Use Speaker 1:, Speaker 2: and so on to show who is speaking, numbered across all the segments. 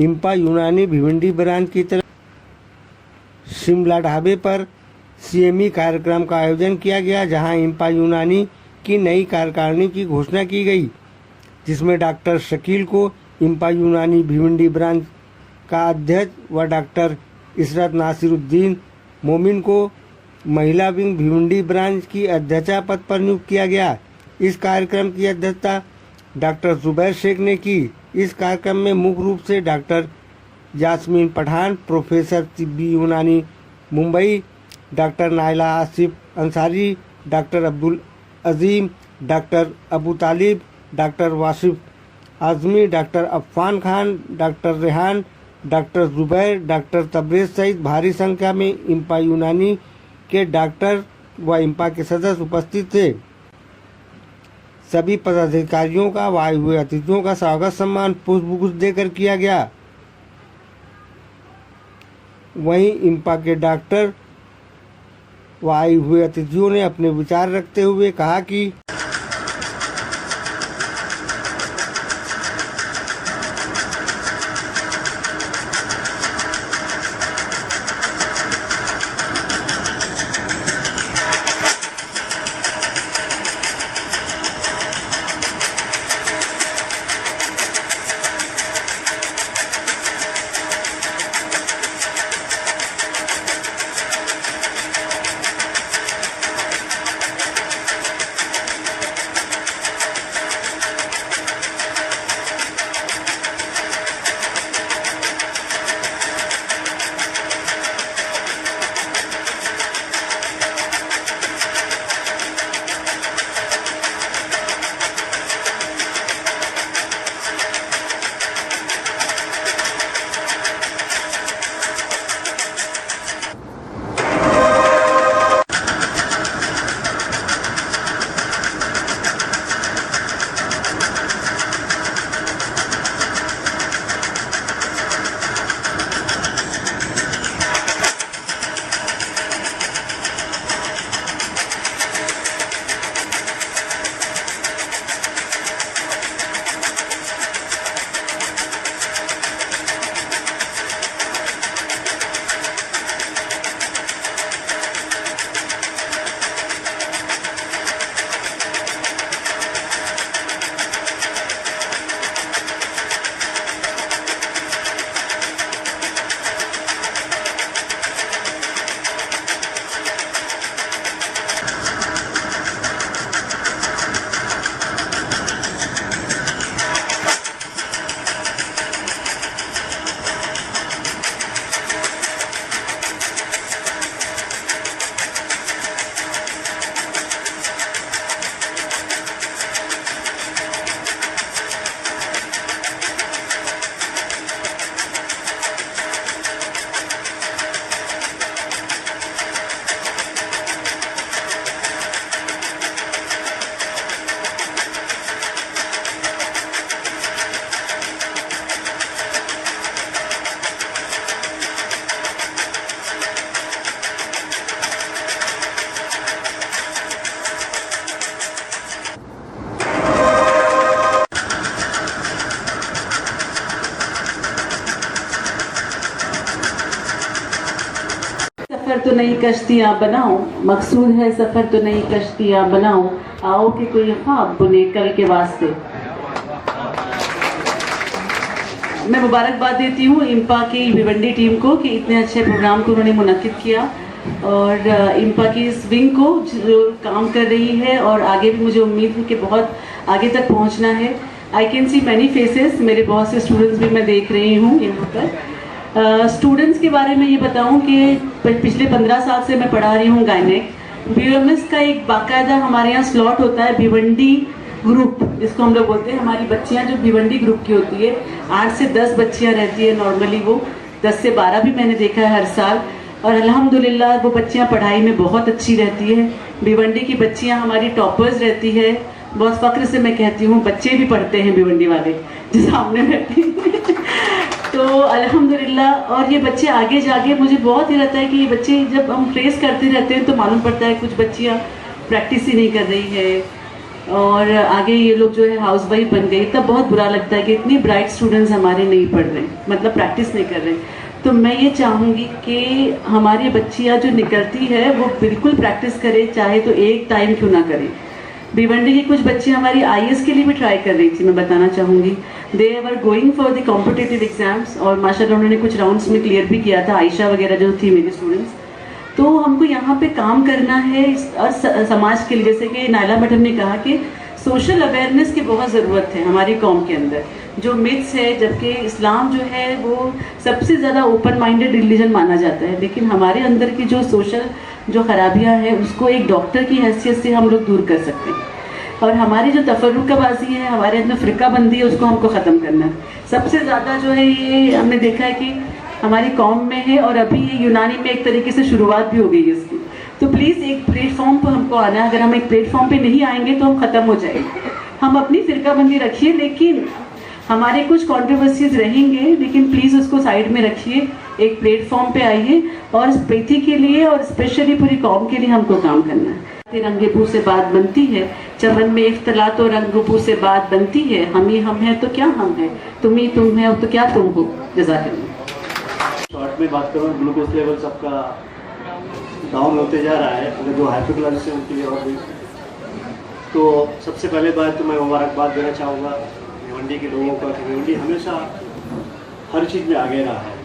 Speaker 1: इंपा यूनानी भिवंडी ब्रांच की तरफ शिमला ढाबे पर CME कार्यक्रम का आयोजन किया गया, जहां इंपा यूनानी की नई कार्यकारिणी की घोषणा की गई, जिसमें डॉक्टर शकील को इंपा यूनानी भिवंडी ब्रांच का अध्यक्ष व डॉक्टर इशरत नासिरुद्दीन मोमिन को महिला विंग भिवंडी ब्रांच की अध्यक्षा पद पर नियुक्त किया गया। इस कार्यक्रम की अध्यक्षता डॉक्टर जुबैर शेख ने की। इस कार्यक्रम में मुख्य रूप से डॉक्टर यास्मीन पठान, प्रोफेसर तिब्बी यूनानी Mumbai, doctor Naila Asif Ansari, doctor Abdul Azeem, doctor Abu Talib, doctor Wasif Azmi, doctor Afan Khan, doctor Rehan, doctor Zubair, doctor Tabrez सहित भारी संख्या में इंपा यूनानी के डॉक्टर व इंपा के सदस्य उपस्थित थे। सभी पदाधिकारियों का व आए हुए अतिथियों का स्वागत सम्मान पुष्पगुच्छ देकर किया गया। वहीं इंपा के डॉक्टर व आए हुए अतिथियों ने अपने विचार रखते हुए कहा कि
Speaker 2: सफर तो नई कश्तियाँ बनाओ, मकसूद है सफर तो नई कश्तियाँ बनाओ, आओ कि कोई ख्वाब बुने कल के वास्ते। मैं मुबारकबाद देती हूँ इंपा की भिवंडी टीम को कि इतने अच्छे प्रोग्राम को उन्होंने मुनक्किद किया, और इंपा की इस विंग को जो काम कर रही है, और आगे भी मुझे उम्मीद है कि बहुत आगे तक पहुँचना है। I can see many faces, मेरे बहुत से स्टूडेंट्स भी मैं देख रही हूँ यहाँ पर। स्टूडेंट्स के बारे में ये बताऊं कि पिछले 15 साल से मैं पढ़ा रही हूँ गायनेक। BMS का एक बाकायदा हमारे यहाँ स्लॉट होता है भिवंडी ग्रुप, जिसको हम लोग बोलते हैं। हमारी बच्चियाँ जो भिवंडी ग्रुप की होती है, 8 से 10 बच्चियाँ रहती है नॉर्मली, वो 10 से 12 भी मैंने देखा है हर साल, और अल्हम्दुलिल्लाह वो बच्चियाँ पढ़ाई में बहुत अच्छी रहती है। भिवंडी की बच्चियाँ हमारी टॉपर्स रहती है। बहुत फ़ख्र से मैं कहती हूँ बच्चे भी पढ़ते हैं भिवंडी वाले जो सामने बैठे तो अल्हम्दुलिल्लाह। और ये बच्चे आगे जाके, मुझे बहुत ही रहता है कि ये बच्चे जब हम ट्रेस करते रहते हैं तो मालूम पड़ता है कुछ बच्चियाँ प्रैक्टिस ही नहीं कर रही है, और आगे ये लोग जो है हाउस वाइफ बन गई, तब बहुत बुरा लगता है कि इतनी ब्राइट स्टूडेंट्स हमारे नहीं पढ़ रहे, मतलब प्रैक्टिस नहीं कर रहे। तो मैं ये चाहूँगी कि हमारी बच्चियाँ जो निकलती है वो बिल्कुल प्रैक्टिस करे, चाहे तो एक टाइम क्यों ना करे। भिवंडी की कुछ बच्ची हमारी IAS के लिए भी ट्राई कर रही थी, मैं बताना चाहूँगी। They were going for the competitive exams और माशाल्लाह उन्होंने कुछ राउंड्स में क्लियर भी किया था, आयशा वगैरह जो थी मेरी स्टूडेंट्स। तो हमको यहाँ पे काम करना है और समाज के लिए, जैसे कि नायला मैडम ने कहा कि सोशल अवेयरनेस की बहुत ज़रूरत है हमारी कौम के अंदर। जो मिथ्स है, जबकि इस्लाम जो है वो सबसे ज़्यादा ओपन माइंडेड रिलीजन माना जाता है, लेकिन हमारे अंदर की जो सोशल जो खराबियाँ हैं उसको एक डॉक्टर की हैसियत से हम लोग दूर कर सकते हैं। और हमारी जो तफर्रुक़बाज़ी है, हमारे अंदर फ़िरक़ाबंदी है, उसको हमको ख़त्म करना है। सबसे ज़्यादा जो है ये हमने देखा है कि हमारी कौम में है, और अभी ये यूनानी में एक तरीके से शुरुआत भी हो गई है इसकी। तो प्लीज़ एक प्लेटफॉर्म पर हमको आना है। अगर हम एक प्लेटफॉर्म पे नहीं आएंगे तो हम ख़त्म हो जाएंगे। हम अपनी फ़िरक़ाबंदी रखिए, लेकिन हमारे कुछ कॉन्ट्रोवर्सीज रहेंगे, लेकिन प्लीज़ उसको साइड में रखिए, एक प्लेटफॉर्म पे आइए और प्रीति के लिए और स्पेशली पूरी कौम के लिए हमको काम करना है। रंगेपू से बात बनती है, चमन में इख्तलात और रंगेपू से बात बनती है। हम ही हम हैं तो क्या हम हैं, तुम ही तुम है तो क्या तुम हो। जज़ाकल्लाह।
Speaker 3: शॉर्ट में बात करूँ, ग्लूकोज लेवल सबका डाउन होते जा रहा है, अगर जो हाइपोक्लाइसिस है उनके लिए और भी। तो सबसे पहले बात तो मैं मुबारकबाद देना चाहूँगा भिवंडी के लोगों का कि भिवंडी हमेशा हर चीज़ में आगे रहा है।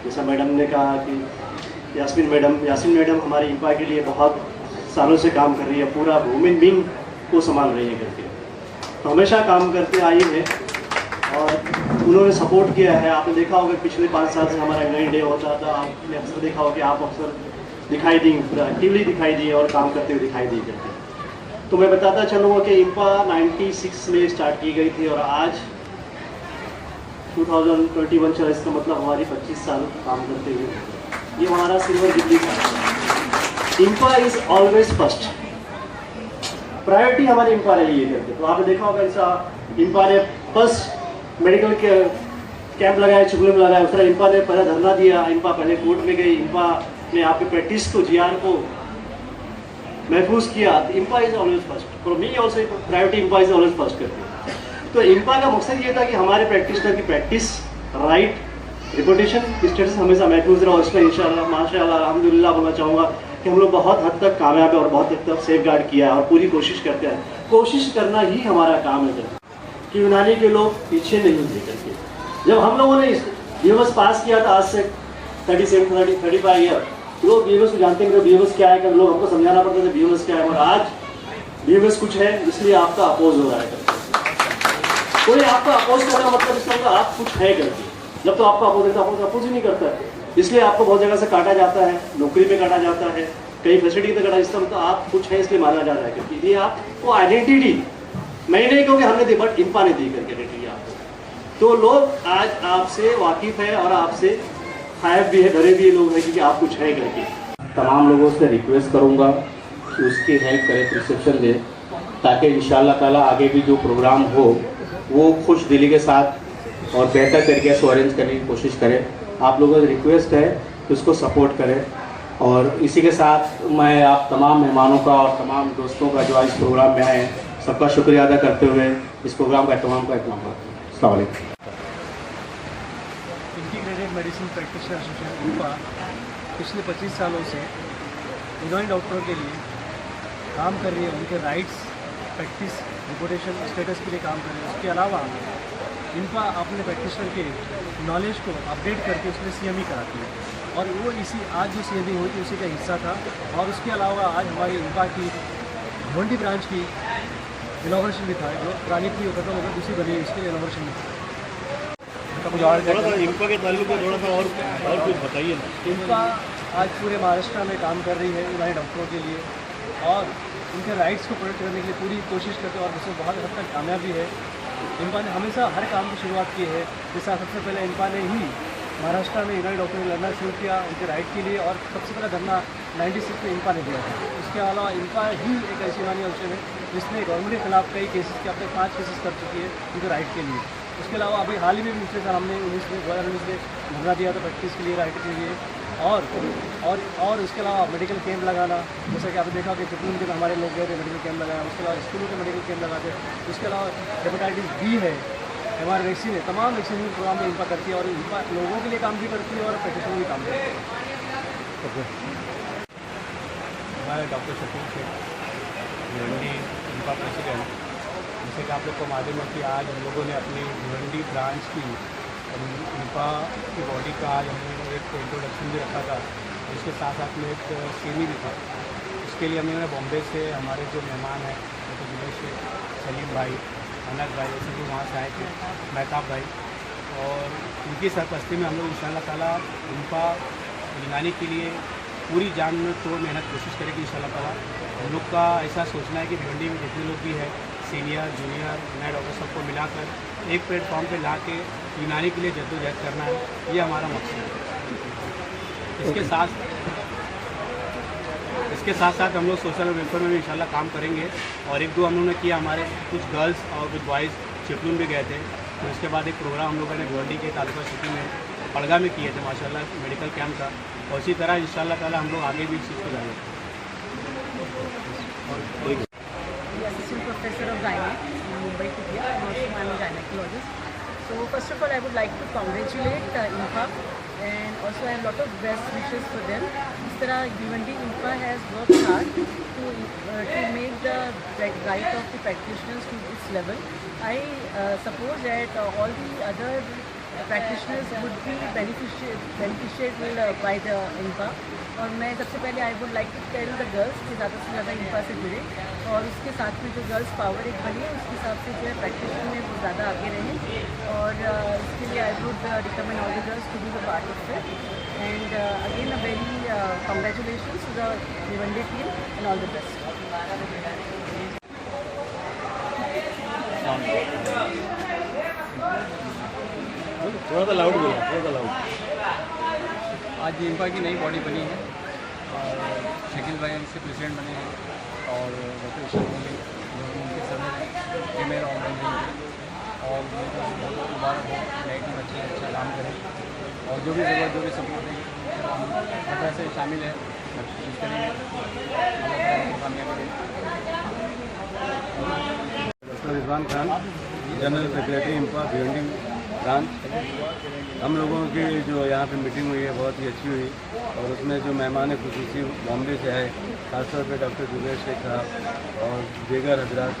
Speaker 3: जैसा मैडम ने कहा कि यास्मीन मैडम हमारी इंपा के लिए बहुत सालों से काम कर रही है, पूरा वुमेन विंग को संभाल रही है करके, तो हमेशा काम करते आई है और उन्होंने सपोर्ट किया है। आपने देखा होगा पिछले 5 साल से हमारा एनुअल डे होता था, आपने अक्सर देखा होगा कि आप अक्सर दिखाई दी, एक्टिवली दिखाई दी और काम करते हुए दिखाई दी करके। तो मैं बताता चलूँगा कि इंपा 96 में स्टार्ट की गई थी और आज 2021 चला, इसका मतलब हमारी 25 साल काम करते हुए ये हमारा सिल्वर जुबली था। इंपा इज ऑलवेज फर्स्ट, प्रायोरिटी हमारी इंपा रही है करके। तो आपने देखा होगा ऐसा इंपा ने फर्स्ट मेडिकल के कैंप लगाया, चुगले में लगाया, उस तरह इंपा ने पहले धरना दिया, इंपा पहले कोर्ट में गई, इंपा ने आपके प्रैक्टिस को GR को महफूज किया। IMPA is always first for me also, priority IMPA is always first करती है। तो इंपा का मकसद ये था कि हमारे प्रैक्टिशनर की प्रैक्टिस, राइट, रिपोर्टेशन, स्टेटस हमेशा महफूज रहा और इसमें इंशाअल्लाह माशाअल्लाह अल्हम्दुलिल्लाह बोलना चाहूँगा कि हम लोग बहुत हद तक कामयाब है और बहुत हद तक सेफ गार्ड किया है और पूरी कोशिश करते हैं। कोशिश करना ही हमारा काम है कि यूनानी के लोग पीछे नहीं थे करके। जब हम लोगों ने BMS पास किया था आज से 35 ईयर, लोग BMS को जानते हैं कि BMS क्या है, लोग हमको समझाना पड़ता था BMS क्या है, और आज BMS कुछ है इसलिए आपका अपोज हो रहा है करके। कोई आपका अपोज करना मतलब इसका मतलब आप कुछ है करके। जब तो आपका अपोज है तो अपोज ही नहीं करता है, इसलिए आपको बहुत जगह से काटा जाता है, नौकरी पे काटा जाता है, कई फैसिलिटी पे काटा, इसका मतलब आप कुछ है इसलिए माना जा रहा है क्योंकि ये आपको आइडेंटिटी मैं नहीं कहूँगी हमने दी, बट इंपा ने दी करके आइडेंटिटी आपको। तो लोग आज आपसे वाकिफ़ है और आपसे खायब भी है, डरे भी लोग हैं क्योंकि आप कुछ है करके। तमाम लोगों से रिक्वेस्ट करूँगा कि उसकी हेल्प करें, रिसेप्शन दे, ताकि इंशाअल्लाह ताला आगे भी जो प्रोग्राम हो वो खुश दिली के साथ और बेहतर तरीके से अरेंज करने की कोशिश करें। आप लोगों से रिक्वेस्ट है कि उसको सपोर्ट करें। और इसी के साथ मैं आप तमाम मेहमानों का और तमाम दोस्तों का जो आज इस प्रोग्राम में आए सबका शुक्रिया अदा करते हुए इस प्रोग्राम का तमाम का इत्मीनान करता हूँ। अस्सलाम वालेकुम।
Speaker 4: इंटीग्रेटेड मेडिसिन प्रैक्टिशनर एसोसिएशन इंपा पिछले 25 सालों से यूनानी डॉक्टरों के लिए काम कर रही है, उनके राइट्स, प्रैक्टिस, रिपोर्टेशन, स्टेटस के लिए काम कर रही है। उसके अलावा इंपा अपने प्रैक्टिशनर के नॉलेज को अपडेट करके उसमें CME कराती है और वो इसी आज जो CME हुई थी उसी का हिस्सा था। और उसके अलावा आज हमारी इंपा की भिवंडी ब्रांच की इनॉग्रेशन भी था, जो पुरानी थी वो खत्म होकर दूसरी बनी, उसके इनॉग्रेशन भी था।
Speaker 3: इंपा के ताल्लुक में थोड़ा सा और कुछ बताइए ना।
Speaker 4: इंपा आज पूरे महाराष्ट्र में काम कर रही है यूनानी डॉक्टरों के लिए और उनके राइट्स को प्रोटेक्ट करने के लिए पूरी कोशिश करते हैं और उसमें बहुत हद तक कामयाब भी है। इंपा ने हमेशा हर काम की शुरुआत की है। जैसा सबसे पहले इंपा ने ही महाराष्ट्र में यूनानी डॉक्टरों ने लड़ना शुरू किया उनके राइट के लिए और सबसे पहला धरना 96 में इंपा ने दिया था। उसके अलावा इंपा ही एक ऐसी यूनानी ऑर्गेनाइजेशन है जिसने गवर्नमेंट के खिलाफ कई केसेस के, अपने 5 केसेस कर चुकी है उनके राइट के लिए। उसके अलावा अभी हाल ही में पिछले साल हमने 2019 में धरना दिया था प्रैक्टिस के लिए, राइट के लिए। और उसके अलावा मेडिकल कैंप लगाना, जैसे कि आपने देखा कि चिपलून के हमारे लोग गए थे मेडिकल कैंप लगाया, उसके अलावा स्कूलों के मेडिकल कैंप लगाते, उसके अलावा हेपेटाइटिस बी है, MR वैक्सीन है, तमाम वैक्सीनेशन प्रोग्राम में इंपा करती है और इंपा लोगों के लिए काम भी करती है और प्रैक्टिशनर भी काम करती है।
Speaker 5: हमारे डॉक्टर शकील शेख भिवंडी इंपा प्रेसिडेंट, जैसे कि आप लोग को मालूम है कि आज हम लोगों ने अपनी भिवंडी ब्रांच की इंपा की बॉडी का आज हमने एक इंट्रोडक्शन भी रखा था, इसके साथ साथ में एक सेमी भी था। इसके लिए हमने बॉम्बे से हमारे जो मेहमान हैं डॉक्टर जुबैर शेख, सलीम भाई, अनस भाई, जैसे कि वहाँ से आए थे, महताब भाई, और उनकी सरपरस्ती में हम लोग इंशाअल्लाह ताला इंपा दिलाने के लिए पूरी जान तोड़ मेहनत कोशिश करेंगे इंशाअल्लाह ताला। हम लोग का ऐसा सोचना है कि भिवंडी में जितने लोग भी हैं, सीनियर जूनियर नए डॉक्टर सबको मिलाकर एक प्लेटफॉर्म पे ला के यूनानी के लिए जद्दोजहद करना है, ये हमारा मकसद है। इसके साथ साथ हम लोग सोशल वेलफेयर में भी इंशाल्लाह काम करेंगे। और एक दो हम लोगों ने किया, हमारे कुछ गर्ल्स और कुछ बॉयज़ चिपलून भी गए थे, तो इसके बाद एक प्रोग्राम हम लोगों ने भिवंडी के तालुका सिटी में पड़गा में किए थे माशाल्लाह, मेडिकल कैंप था। और इसी तरह इंशाल्लाह ताला हम लोग आगे भी इस चीज़ को जाएंगे।
Speaker 6: Assistant Professor of Gynec in Mumbai, India, and also I am a gynecologist. So first of all, I would like to congratulate INPA and also I have a lot of best wishes for them. Is तरह Bhiwandi INPA has worked hard to make the right of the practitioners to its level. I suppose that all the other practitioners would be beneficial by the INPA. और मैं सबसे पहले I would like to tell the girls कि ज़्यादा से ज़्यादा इंपा से जुड़े और उसके साथ में जो गर्ल्स पावर एक बनी है उसके हिसाब से जो है प्रैक्टिस में वो ज़्यादा आगे रहें। और इसके लिए I would recommend all the girls to be the part of it and again a very congratulations to the Bhiwandi team and all the best.
Speaker 5: थोड़ा सा लाउड बोलो, थोड़ा सा लाउड।
Speaker 4: आज इंपा की नई बॉडी बनी है और शकील भाई इसके प्रेसिडेंट बने हैं और डॉक्टर इशरत मोदी जो उनके सदर हैं, फीमेल ऑर्गेनाइजेशन और मुबारक हो, नई टीम अच्छा काम करें और जो भी ज़रूरत जो भी सपोर्ट है हर तरह से शामिल है, कोशिश करेंगे कामयाबी।
Speaker 7: Doctor Rizwan Khan, general secretary IMPA Bhiwandi branch. हम लोगों की जो यहाँ पे मीटिंग हुई है बहुत ही अच्छी हुई और उसमें जो मेहमान खुसूसी बॉम्बे से आए, खासतौर पे डॉक्टर जुबैर शेख साहब और दीगर हजरात,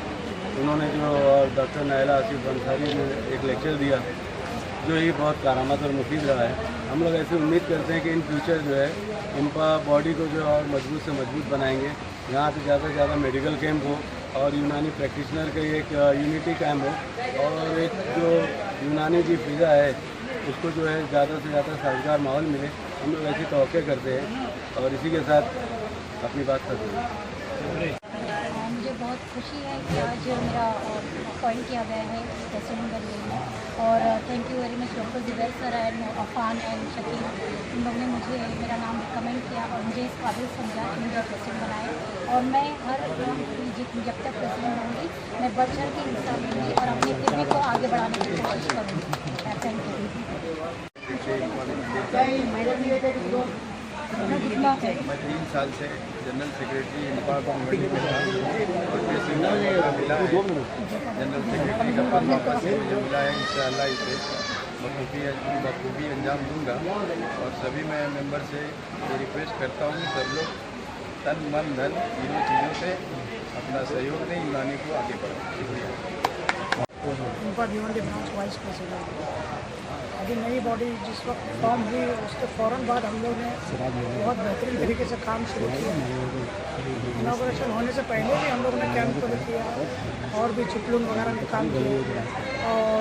Speaker 7: उन्होंने जो और डॉक्टर नायला आसिफ अंसारी ने एक लेक्चर दिया जो ये बहुत कारामद और मुफीद रहा है। हम लोग ऐसे उम्मीद करते हैं कि इन फ्यूचर जो है इंपा बॉडी को जो और मजबूत से मजबूत बनाएंगे, यहाँ पे ज़्यादा से ज़्यादा मेडिकल कैंप हो और यूनानी प्रैक्टिशनर का एक यूनिटी कैंप हो और एक जो यूनानी की फ़िज़ा है उसको जो है ज़्यादा से ज़्यादा साजगार माहौल मिले, हम लोग ऐसी तवक्के करते हैं और इसी के साथ अपनी बात करते हैं।
Speaker 8: मुझे बहुत खुशी है कि आज मेरा अपॉइंट किया गया है प्रेसिडेंट बनने में और thank you very much doctor Zubair sir and Afan and Shakeel, इन लोगों ने मुझे मेरा नाम रिकमेंड किया और मुझे इस काबिल समझा कि मुझे प्रेसिडेंट बनाए और मैं हर जब तक प्रेसिडेंट होंगी मैं बढ़ चढ़ के हिस्सा लूँगी और अपनी टीम को आगे बढ़ाने की कोशिश करूँगी। Thank you.
Speaker 7: मैं 3 साल से जनरल सेक्रेटरी इंपा भिवंडी में था और प्रेसिडेंट मिला है, जनरल सेक्रेटरी का पद वापस से मुझे मिला है। इंशाअल्लाह इसे बखूबी अंजाम दूंगा और सभी मैं मेंबर से ये रिक्वेस्ट करता हूँ कि सब लोग तन मन धन तीनों चीज़ों से अपना सहयोग दें, यूनानी को आगे बढ़ाएं। शुक्रिया।
Speaker 9: इंपा भिवंडी ब्रांच वाइस प्रेसिडेंट। अभी नई बॉडी जिस वक्त फॉर्म हुई उसके फ़ौरन बाद हम लोग ने बहुत बेहतरीन तरीके से काम शुरू किया। इनॉग्रेशन होने से पहले भी हम लोगों ने कैंप को किया और भी चिपलून वगैरह में काम किया और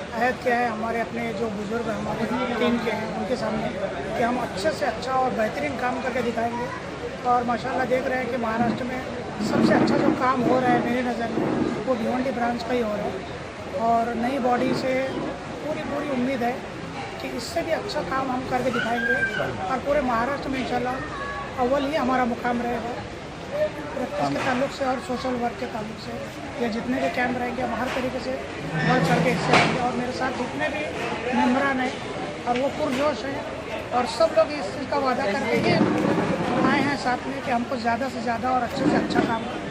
Speaker 9: अहद क्या है हमारे अपने जो बुज़ुर्ग हमारे टीम के हैं उनके सामने कि हम अच्छे से अच्छा और बेहतरीन काम करके दिखाएंगे। और माशाल्लाह देख रहे हैं कि महाराष्ट्र में सबसे अच्छा जो काम हो रहा है मेरी नज़र में वो भिवंडी ब्रांच का ही हो रहा है और नई बॉडी से पूरी उम्मीद है कि इससे भी अच्छा काम हम करके दिखाएंगे और पूरे महाराष्ट्र में इंशाल्लाह अव्वल ही हमारा मुकाम रहेगा। प्रैक्टिस के ताल्लुक से और सोशल वर्क के ताल्लुक से या जितने भी कैंप रहेंगे हम हर तरीके से बढ़ चढ़ के हिस्से लेंगे और मेरे साथ जितने भी मेम्बरान हैं और वो पुरजोश हैं और सब लोग इस चीज़ का वादा करके ही आए हैं साथ में कि हमको ज़्यादा से ज़्यादा और अच्छे से अच्छा काम करना है।